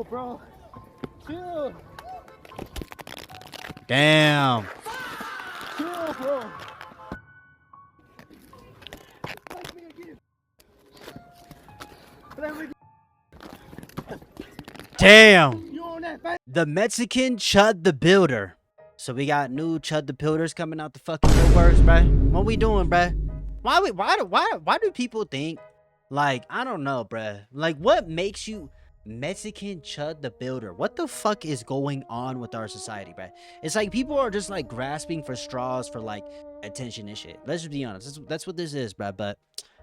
bro. Chill. Damn. Chill, bro. Damn. You on that face? The Mexican Chud the Builder. So we got new Chud the Builders coming out the fucking woodworks, bruh. What we doing, bruh? Why do people think, like, I don't know, bruh. Like, what makes you Mexican Chud the Builder? What the fuck is going on with our society, bruh? It's like people are just like grasping for straws for like attention and shit. Let's just be honest. That's what this is, bruh. But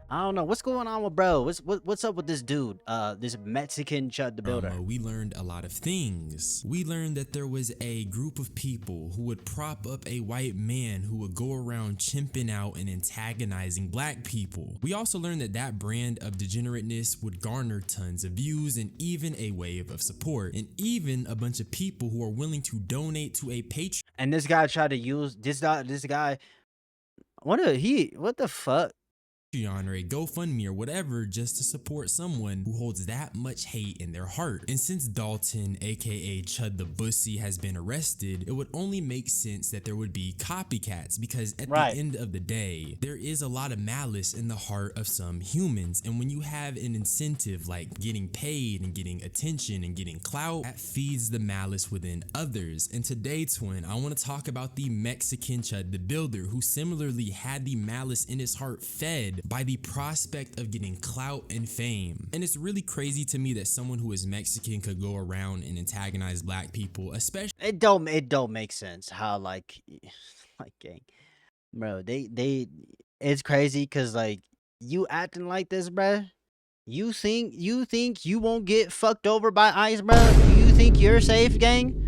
I don't know what's going on with bro. What's up with this dude? This Mexican Chud the Builder. We learned a lot of things. We learned that there was a group of people who would prop up a white man who would go around chimping out and antagonizing black people. We also learned that that brand of degenerateness would garner tons of views and even a wave of support, and even a bunch of people who are willing to donate to a Patreon. And this guy tried to use this guy. What the fuck? Or a GoFundMe or whatever just to support someone who holds that much hate in their heart. And since Dalton, aka Chud the Bussy, has been arrested, it would only make sense that there would be copycats, because at the end of the day, there is a lot of malice in the heart of some humans, and when you have an incentive like getting paid and getting attention and getting clout, that feeds the malice within others. And today, twin, I want to talk about the Mexican Chud the Builder, who similarly had the malice in his heart fed by the prospect of getting clout and fame. And it's really crazy to me that someone who is Mexican could go around and antagonize black people, especially it don't make sense how like gang, bro, they it's crazy because like you acting like this, bro. You think you won't get fucked over by ICE, bro? You think you're safe, gang?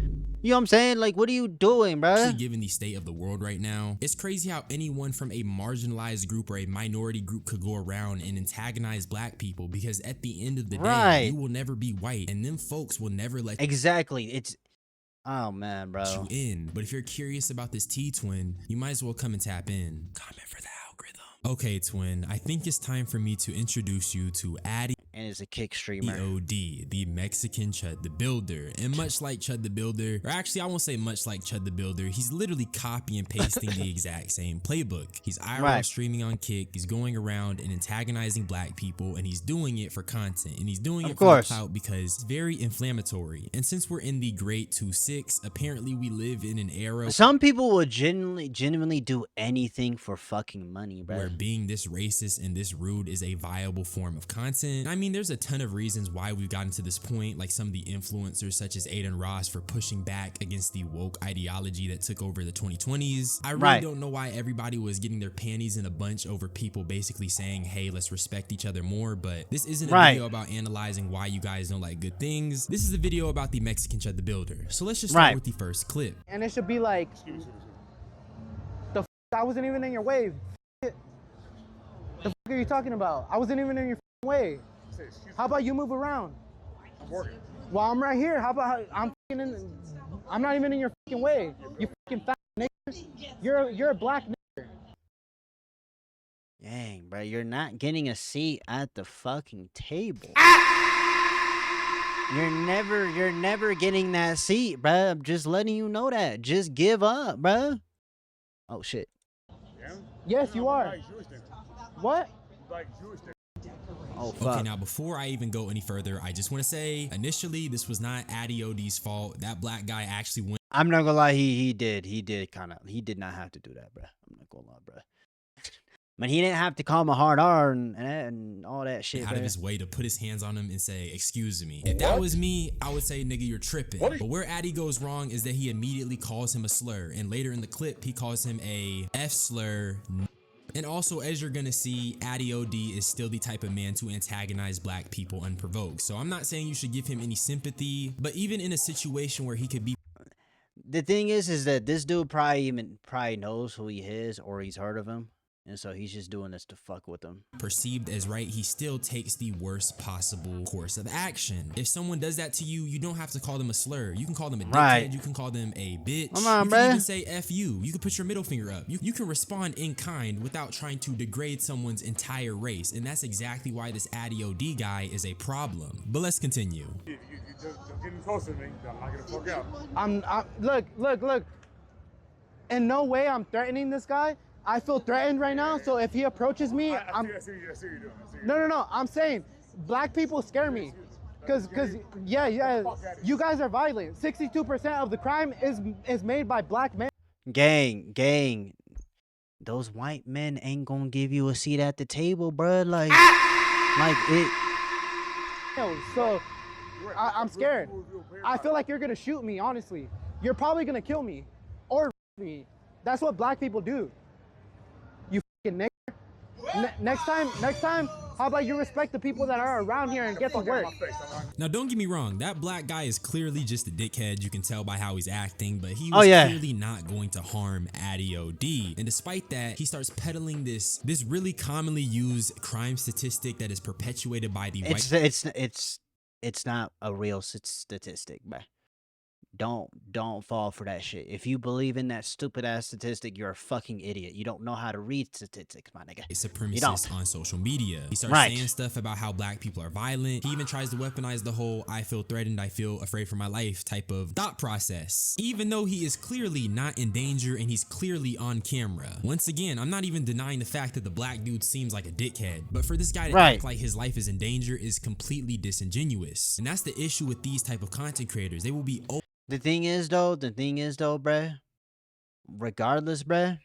You know what I'm saying? Like, what are you doing, bro? Given the state of the world right now, it's crazy how anyone from a marginalized group or a minority group could go around and antagonize black people, because at the end of the day, you will never be white, and them folks will never let exactly. It's oh man, bro. You in. But if you're curious about this T-twin, you might as well come and tap in. Comment for the algorithm. Okay, twin, I think it's time for me to introduce you to Addy. And is a kick streamer. The Mexican Chud the Builder. And much like Chud the Builder, or actually I won't say much like Chud the Builder, he's literally copy and pasting the exact same playbook. He's IRL streaming on Kick, he's going around and antagonizing black people, and he's doing it for content, and he's doing it for the clout because it's very inflammatory. And since we're in the Great 2-6, apparently we live in an era some people will genuinely do anything for fucking money, bro. Where being this racist and this rude is a viable form of content. I mean, there's a ton of reasons why we've gotten to this point, like some of the influencers such as Aiden Ross for pushing back against the woke ideology that took over the 2020s. I really don't know why everybody was getting their panties in a bunch over people basically saying, hey, let's respect each other more. But this isn't a video about analyzing why you guys don't like good things. This is a video about the Mexican Chud the Builder. So let's just start with the first clip. And it should be like, the f I wasn't even in your way. The f are you talking about? I wasn't even in your way. How about you move around? I'm working. Well, I'm right here. How about I'm not even in your fucking way. You fucking fat nigger. You're a black nigger. Dang, bro, you're not getting a seat at the fucking table. You're never getting that seat, bro. I'm just letting you know that. Just give up, bro. Oh shit. Yeah? Yes, you are. What? Oh, fuck. Okay, now before I even go any further, I just want to say, initially, this was not Addy OD's fault. That black guy actually went. I'm not gonna lie, he did not have to do that, bro. I'm not gonna lie, bro. But he didn't have to call him a hard R and all that shit. Out of his way to put his hands on him and say, excuse me. If that was me, I would say, nigga, you're tripping. But where Addy goes wrong is that he immediately calls him a slur. And later in the clip, he calls him a F slur. And also, as you're gonna see, Addy OD is still the type of man to antagonize black people unprovoked. So I'm not saying you should give him any sympathy, but even in a situation where he could be. The thing is that this dude probably knows who he is or he's heard of him. And so he's just doing this to fuck with them. Perceived as right, he still takes the worst possible course of action. If someone does that to you, you don't have to call them a slur. You can call them a dickhead. You can call them a bitch. Come on, you bro. can even say F you. You can put your middle finger up. You can respond in kind without trying to degrade someone's entire race. And that's exactly why this Addy OD guy is a problem. But let's continue. You just getting closer to me. I'm not gonna fuck out. Look. In no way I'm threatening this guy. I feel threatened right now. So if he approaches me, I see what you're doing. No. I'm saying black people scare me. Cause yeah, you guys are violent. 62% of the crime is made by black men. Gang. Those white men ain't gonna give you a seat at the table, bruh. Like it. So I'm scared. I feel like you're gonna shoot me. Honestly, you're probably gonna kill me or me. That's what black people do. You fucking nigger. Next time, how about you respect the people that are around here and get to work? Now, don't get me wrong, that black guy is clearly just a dickhead. You can tell by how he's acting, but he was clearly not going to harm Addy OD. And despite that, he starts peddling this really commonly used crime statistic that is perpetuated by the white. It's not a real statistic, bruh. Don't fall for that shit. If you believe in that stupid ass statistic, you're a fucking idiot. You don't know how to read statistics, my nigga. Supremacist on social media. He starts saying stuff about how black people are violent. He even tries to weaponize the whole "I feel threatened, I feel afraid for my life" type of thought process, even though he is clearly not in danger and he's clearly on camera. Once again, I'm not even denying the fact that the black dude seems like a dickhead, but for this guy to act like his life is in danger is completely disingenuous. And that's the issue with these type of content creators. They will be The thing is though, bruh, regardless, bruh,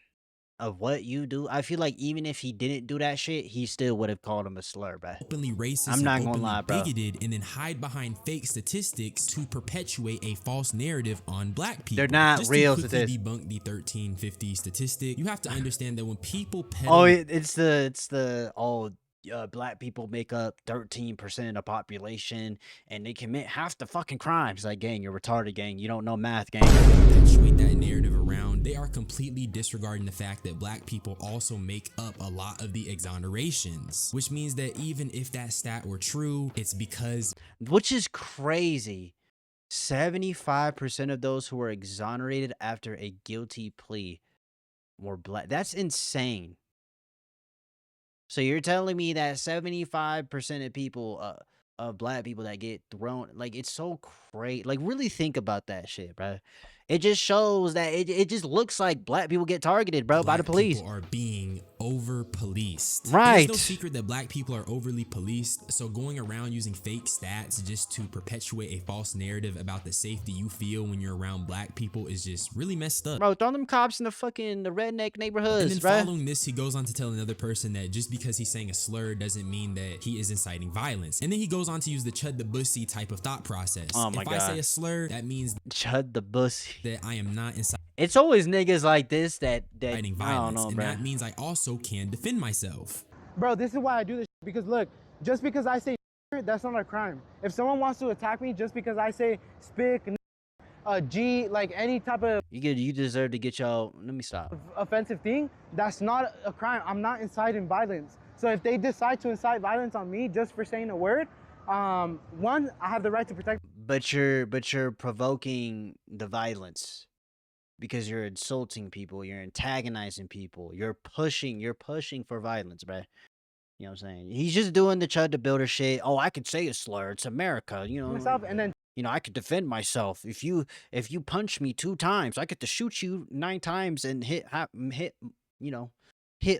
of what you do, I feel like even if he didn't do that shit, he still would have called him a slur, bruh. Openly racist, I'm not gonna lie, bro. Bigoted, and then hide behind fake statistics to perpetuate a false narrative on black people. They're not real statistics. Just to quickly debunk the 1350 statistic, you have to understand that when people peddle, it's the black people make up 13% of the population and they commit half the fucking crimes. Like, gang, you're retarded, gang. You don't know math, gang. Perpetuate that narrative around. They are completely disregarding the fact that black people also make up a lot of the exonerations, which means that even if that stat were true, it's because, which is crazy, 75% of those who were exonerated after a guilty plea were black. That's insane. So you're telling me that 75% of people, of black people that get thrown, like, it's so crazy. Like, really think about that shit, bro. It just shows that it just looks like black people get targeted, bro, by the police. People are being over-policed. Right. There's no secret that black people are overly policed, so going around using fake stats just to perpetuate a false narrative about the safety you feel when you're around black people is just really messed up. Bro, throw them cops in the redneck neighborhoods, and then following this, he goes on to tell another person that just because he's saying a slur doesn't mean that he is inciting violence. And then he goes on to use the Chud the Bussy type of thought process. Oh my God. If I say a slur, that means Chud the Bussy. That I am not inciting. It's always niggas like this that violence, I don't know, and bro. that means I also can defend myself. Bro, this is why I do this, because look, just because I say that's not a crime. If someone wants to attack me just because I say spick, G, like any type of you deserve to get y'all. Let me stop. Offensive thing, that's not a crime. I'm not inciting violence. So if they decide to incite violence on me just for saying a word, one, I have the right to protect. But you're provoking the violence because you're insulting people, you're antagonizing people, you're pushing for violence, bruh. You know what I'm saying? He's just doing the Chud the Builder shit. Oh, I could say a slur. It's America, you know. Myself, and then I could defend myself. If you punch me 2 times, I get to shoot you 9 times and hit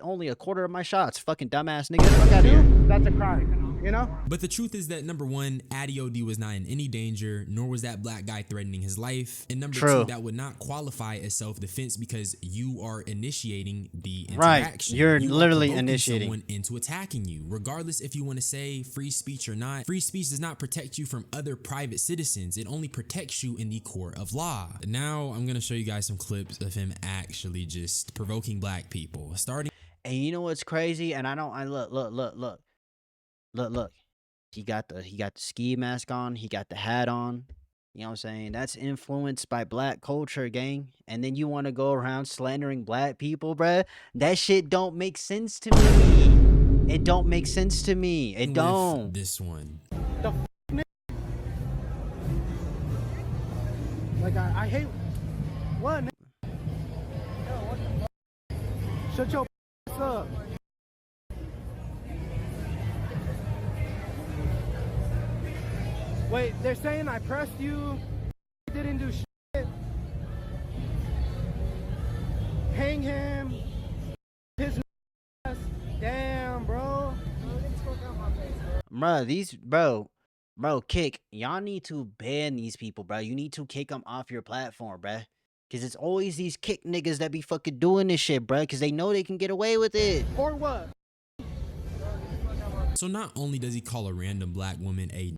only a quarter of my shots. Fucking dumbass nigga. Fuck out of here. That's a crime. You know? But the truth is that number 1, Addy OD was not in any danger, nor was that black guy threatening his life. And number 2, that would not qualify as self-defense because you are initiating the interaction. Right, you're literally initiating someone into attacking you. Regardless if you want to say free speech or not, free speech does not protect you from other private citizens. It only protects you in the court of law. Now I'm gonna show you guys some clips of him actually just provoking black people. And you know what's crazy? And look. He got the ski mask on. He got the hat on. You know what I'm saying? That's influenced by black culture, gang. And then you want to go around slandering black people, bruh? That shit don't make sense to me. It don't make sense to me. It don't. This one. Like I hate what? Shut your up. Wait, they're saying I pressed you. Didn't do shit. Hang him. His ass. Damn, bro. Bro, kick. Y'all need to ban these people, bro. You need to kick them off your platform, bro. Cause it's always these kick niggas that be fucking doing this shit, bro. Cause they know they can get away with it. Or what? So not only does he call a random black woman a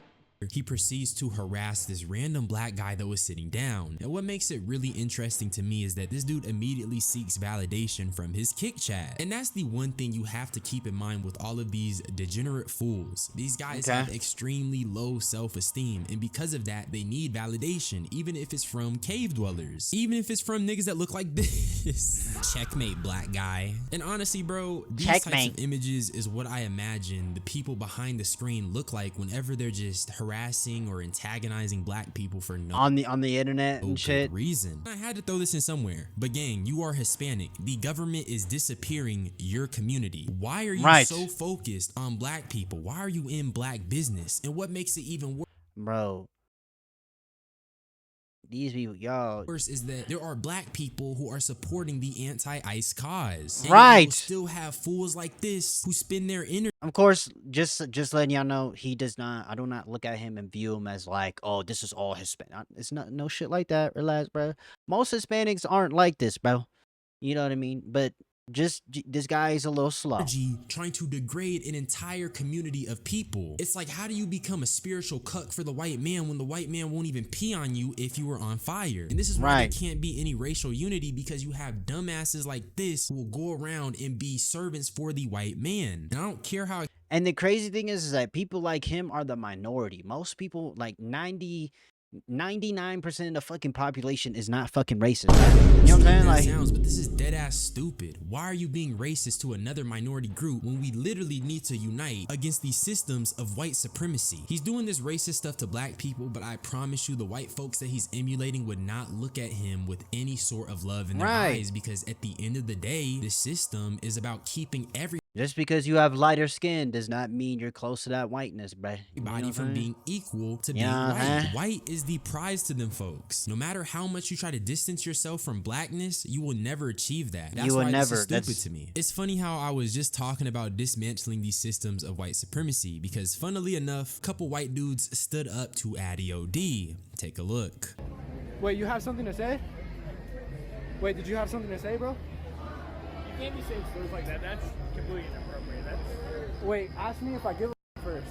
he proceeds to harass this random black guy that was sitting down. And what makes it really interesting to me is that this dude immediately seeks validation from his kick chat. And that's the one thing you have to keep in mind with all of these degenerate fools. These guys have extremely low self-esteem, and because of that, they need validation, even if it's from cave dwellers, even if it's from niggas that look like this. Checkmate, black guy. And honestly, bro, these types of images is what I imagine the people behind the screen look like whenever they're just harassing or antagonizing black people for no on the internet and shit reason. I had to throw this in somewhere, but gang, you are Hispanic. The government is disappearing your community. Why are you so focused on black people? Why are you in black business? And what makes it even worse, bro? These people, y'all. Worse is that there are black people who are supporting the anti-ICE cause. Right. And still have fools like this who spend their energy. Of course, just letting y'all know, he does not. I do not look at him and view him as like, oh, this is all Hispanic. It's not no shit like that. Relax, bro. Most Hispanics aren't like this, bro. You know what I mean? But just this guy is a little slow. Trying to degrade an entire community of people. It's like, how do you become a spiritual cuck for the white man when the white man won't even pee on you if you were on fire? And this is why there can't be any racial unity, because you have dumbasses like this who will go around and be servants for the white man. And I don't care how. And the crazy thing is that people like him are the minority. Most people, like 99% of the fucking population is not fucking racist. You know what I'm saying? Like, sounds, but this is dead ass stupid. Why are you being racist to another minority group when we literally need to unite against these systems of white supremacy? He's doing this racist stuff to black people, but I promise you the white folks that he's emulating would not look at him with any sort of love in their eyes, because at the end of the day, the system is about keeping just because you have lighter skin does not mean you're close to that whiteness, bruh. Everybody from being equal to being white. White is the prize to them folks. No matter how much you try to distance yourself from blackness, you will never achieve that. That's why this is stupid to me. It's funny how I was just talking about dismantling these systems of white supremacy, because funnily enough, a couple white dudes stood up to ADOD. Take a look. Wait, you have something to say? Wait, did you have something to say, bro? You can't be saying slurs like that. That's completely inappropriate. That's. Wait, ask me if I give a first.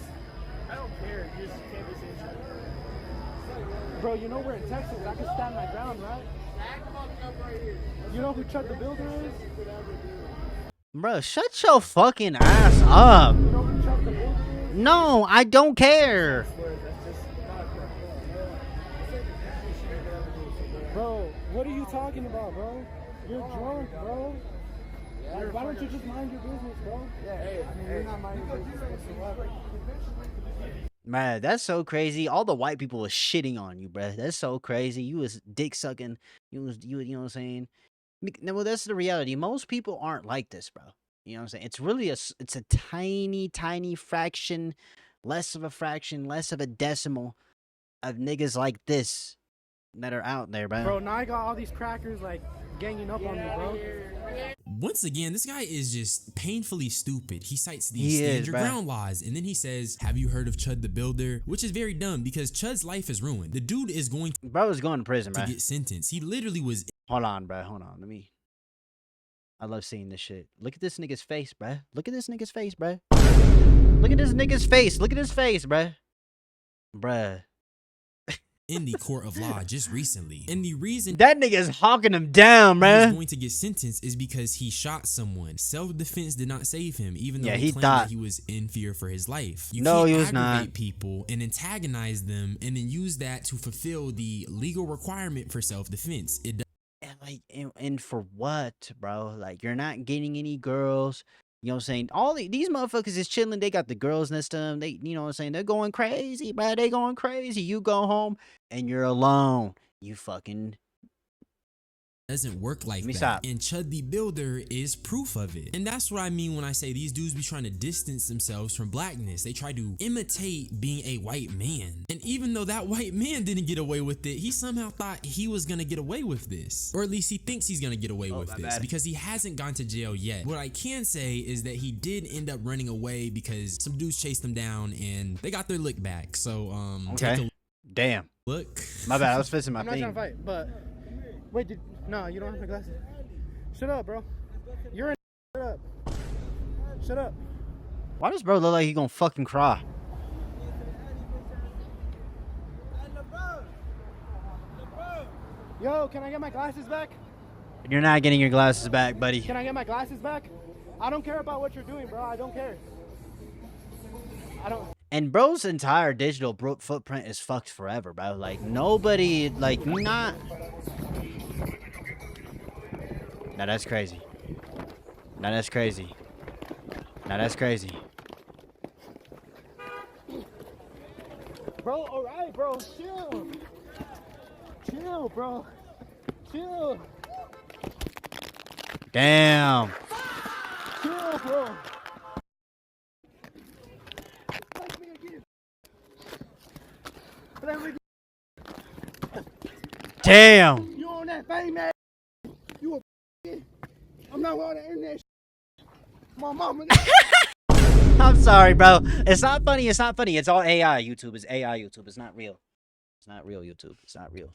I don't care. You just can't be saying slurs. Bro, you know we're in Texas. I can stand my ground, right? You know who Chud the Builder is? Bro, shut your fucking ass up. You know who Chud the Builder is? No, I don't care. Bro, what are you talking about, bro? You're drunk, bro. Like, why don't you just mind your business, bro? Yeah, hey, you're not minding your business whatsoever. Man, that's so crazy. All the white people was shitting on you, bruh. That's so crazy. You was dick sucking. You know what I'm saying? Well, that's the reality. Most people aren't like this, bro. You know what I'm saying? It's really it's a tiny fraction, less of a fraction, less of a decimal of niggas like this that are out there, bro. Bro, now I got all these crackers like ganging up on me, bro. Once again, this guy is just painfully stupid. He cites these stand your ground laws, and then he says, have you heard of Chud the Builder? Which is very dumb, because Chud's life is ruined. The dude is going to is going to prison, bro. Get sentenced. He literally was. Hold on, bro. Hold on. I love seeing this shit. Look at this nigga's face, bro. Look at this nigga's face, bro. Look at this nigga's face. Look at his face, bro. Bruh. In the court of law just recently, and the reason that nigga's hawking him down, man, he's going to get sentenced is because he shot someone. Self-defense did not save him, even though he claimed that he was in fear for his life. You can't he was aggravate not. People and antagonize them, and then use that to fulfill the legal requirement for self-defense. And for what, bro? Like, you're not getting any girls. You know what I'm saying? All these motherfuckers is chilling. They got the girls next to them. They, you know what I'm saying? They're going crazy, bro. They going crazy. You go home and you're alone. You fucking doesn't work like Let me that. stop. And Chud the Builder is proof of it. And that's what I mean when I say these dudes be trying to distance themselves from blackness. They try to imitate being a white man. And even though that white man didn't get away with it, he somehow thought he was gonna get away with this. Or at least he thinks he's gonna get away with my this bad. because he hasn't gone to jail yet. What I can say is that he did end up running away because some dudes chased him down and they got their lick back. So take a Damn. look. My bad. I was fixing my I'm not thing. trying to fight, but wait, no, you don't have my glasses. Shut up, bro. You're in. Shut up. Shut up. Why does bro look like he gonna fucking cry? Yo, can I get my glasses back? You're not getting your glasses back, buddy. Can I get my glasses back? I don't care about what you're doing, bro. I don't care. I don't. And bro's entire digital footprint is fucked forever, bro. Like nobody, like not. Now that's crazy. Now that's crazy. Now that's crazy. Bro, alright, bro. Chill. Chill, bro. Chill. Damn. Chill, bro. Damn. You on that thing, man? You a I'm not on the internet. My mama. I'm sorry, bro. It's not funny. It's not funny. It's all AI YouTube. It's AI YouTube. It's not real. It's not real YouTube. It's not real.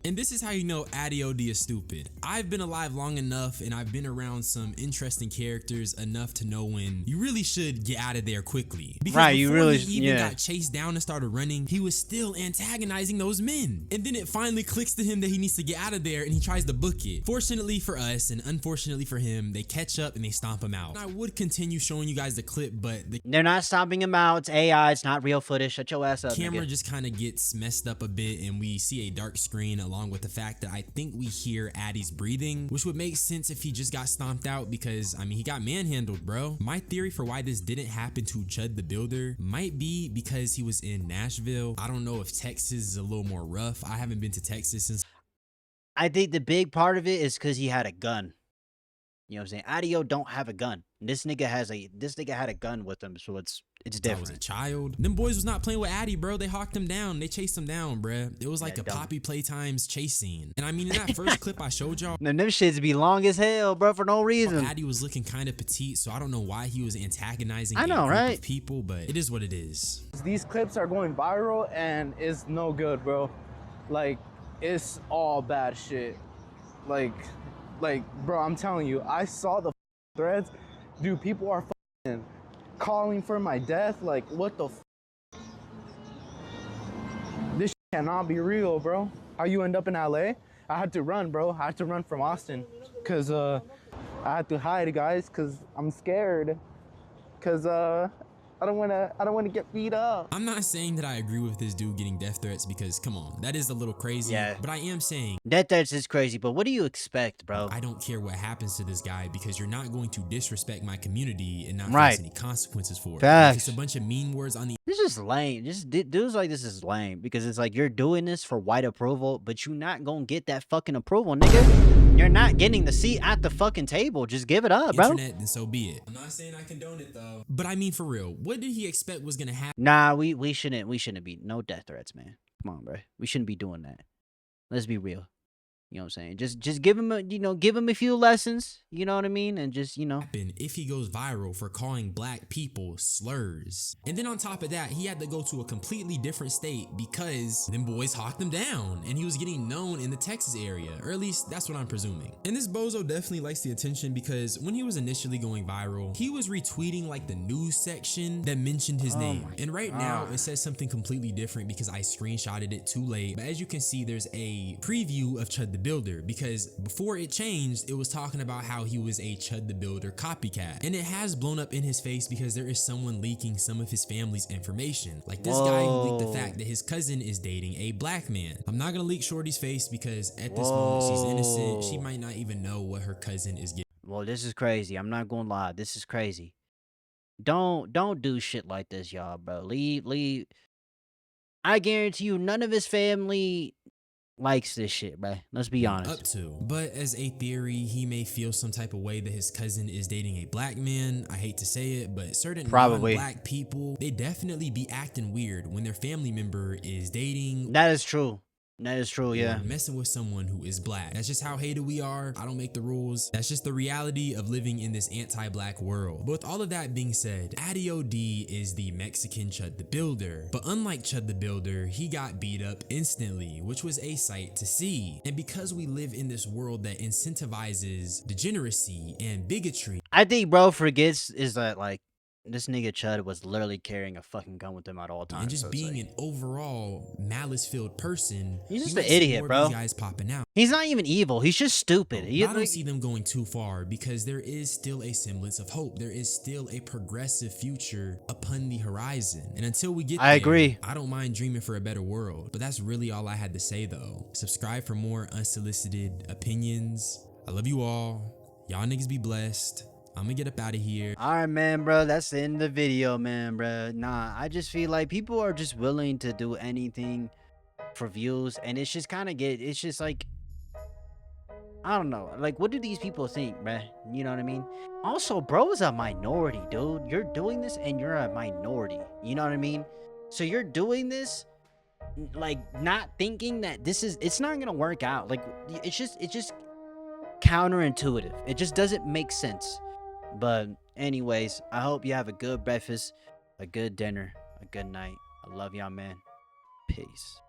And this is how you know Addy OD is stupid. I've been alive long enough and I've been around some interesting characters enough to know when you really should get out of there quickly. Because right, you really, he even yeah. got chased down and started running, he was still antagonizing those men. And then it finally clicks to him that he needs to get out of there and he tries to book it. Fortunately for us and unfortunately for him, they catch up and they stomp him out. And I would continue showing you guys the clip, but the They're not stopping him out. It's AI. It's not real footage. Shut your ass up, camera nigga. just kind of gets messed up a bit and we see a dark screen along with the fact that I think we hear Addy's breathing, which would make sense if he just got stomped out because, I mean, he got manhandled, bro. My theory for why this didn't happen to Chud the Builder might be because he was in Nashville. I don't know if Texas is a little more rough. I haven't been to Texas since I think the big part of it is because he had a gun. You know what I'm saying? Adio don't have a gun. This nigga had a gun with him, so it's I was a different. child. Them boys was not playing with Addy, bro. They hawked him down. They chased him down, bruh. It was like Yeah, a dumb. Poppy Playtime's chase scene. And I mean, in that first clip I showed y'all, Them shits be long as hell, bro, for no reason. Addy was looking kind of petite, so I don't know why he was antagonizing I a know, group right? of people, but it is what it is. These clips are going viral and it's no good, bro. Like, it's all bad shit. Like, bro, I'm telling you, I saw the threads. Dude, people are calling for my death. Like, what the this shit cannot be real, bro. How you end up in LA? I had to run, bro. I had to run from Austin because I had to hide, guys, because I'm scared. Because I don't want to get beat up. I'm not saying that I agree with this dude getting death threats because, come on, that is a little crazy. Yeah. But I am saying Death threats is crazy, but what do you expect, bro? I don't care what happens to this guy because you're not going to disrespect my community and not Right. face any consequences for it. Facts. It's a bunch of mean words on the This is lame. Just dudes like this is lame because it's like you're doing this for white approval, but you're not gonna get that fucking approval, nigga. You're not getting the seat at the fucking table. Just give it up, bro. internet, then so be it. I'm not saying I condone it though. But I mean, for real, what did he expect was gonna happen? Nah, we shouldn't be no death threats, man. Come on, bro. We shouldn't be doing that. Let's be real. You know what I'm saying? Just give him give him a few lessons, you know what I mean? And just, If he goes viral for calling black people slurs. And then on top of that, he had to go to a completely different state because them boys hawked him down and he was getting known in the Texas area, or at least that's what I'm presuming. And this bozo definitely likes the attention because when he was initially going viral, he was retweeting like the news section that mentioned his name. And right now it says something completely different because I screenshotted it too late. But as you can see, there's a preview of Chud the Builder because before it changed, it was talking about how he was a Chud the Builder copycat. And it has blown up in his face because there is someone leaking some of his family's information. Like this guy who leaked the fact that his cousin is dating a black man. I'm not gonna leak Shorty's face because at this moment she's innocent. She might not even know what her cousin is getting. well, this is crazy. I'm not gonna lie. This is crazy. Don't do shit like this, y'all, bro. Leave. I guarantee you none of his family likes this shit, bruh. Let's be honest. Up to. But as a theory, he may feel some type of way that his cousin is dating a black man. I hate to say it, but certain Probably. non-black people, they definitely be acting weird when their family member is dating. That is true. That is true, yeah. Messing with someone who is black. That's just how hated we are. I don't make the rules. That's just the reality of living in this anti-black world. But with all of that being said, Addy OD is the Mexican Chud the Builder. But unlike Chud the Builder, he got beat up instantly, which was a sight to see. And because we live in this world that incentivizes degeneracy and bigotry, I think bro forgets is that like this nigga Chud was literally carrying a fucking gun with him at all times. and just so it's being like, an overall malice-filled person, He's you just might an see idiot, more of bro. these guys popping out. he's not even evil. He's just stupid. He, I don't like, see them going too far because there is still a semblance of hope. There is still a progressive future upon the horizon. And until we get I there, agree. I don't mind dreaming for a better world. But that's really all I had to say though. Subscribe for more unsolicited opinions. I love you all. Y'all niggas be blessed. I'm gonna get up out of here. all right, man, bro. That's the end of the video, man, bro. Nah, I just feel like people are just willing to do anything for views, and it's just kind of it's just like, I don't know. Like, what do these people think, bruh? You know what I mean? Also, bro is a minority, dude. You're doing this and you're a minority. You know what I mean? So you're doing this, like, not thinking that it's not gonna work out. Like, it's just counterintuitive. It just doesn't make sense. But anyways, I hope you have a good breakfast, a good dinner, a good night. I love y'all, man. Peace.